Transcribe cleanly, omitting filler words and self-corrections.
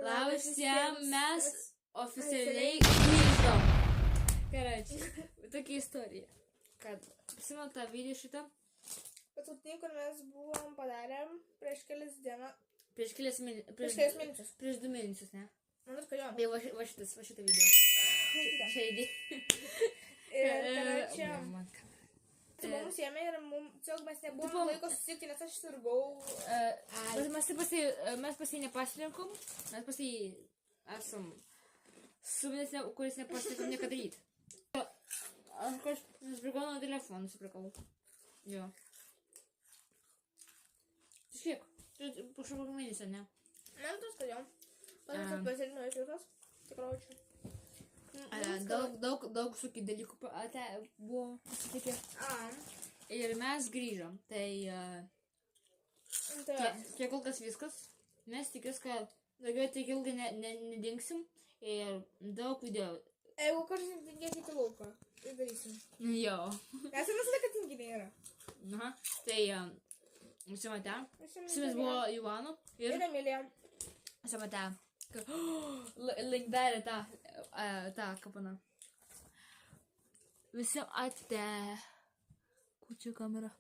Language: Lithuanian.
Labas visiems, mes oficialiai grįžom. Karačiai, tokia istorija. Kad prisimenu tą video šitą. Paskutinį, kur mes buvom padarėm prieš kelias dienas. Prieš 2 mėnesius, ne? Man ir kajon. Tai va šitą video. Čia idėja. Ir karačia. Mums ėmė ir tiesiog mes nebuvom laiko susitikti, nes aš sirgau. Mes pas jį nepasirinkom, mes pas jį esam suminės, kuris nepasirinkom nieko daryti. Aš nusipirkau nuo telefonų, nusipirkau. Jo. Tai šiek, po šio mėnesio, ne? Man tas kajon. Pasakau, pasirinkau iš jūsas. Tikrai čia. Daug visokių dalykų buvo pasitikę. Ir mes grįžom. Tai čia kol kas viskas. Mes tikės, kad daugiau tik ilgai nedingsim. Ir daug video. Jeigu kartais tingėsi į lauką, tai darysim. Jo. Mes ir visada, kad tinginiai yra. Aha. Tai visi matė. Su mes buvo Ivanu ir Emilija. Visi matė. Linkdarė tą kapaną. Visi atė. Kur čia kamera?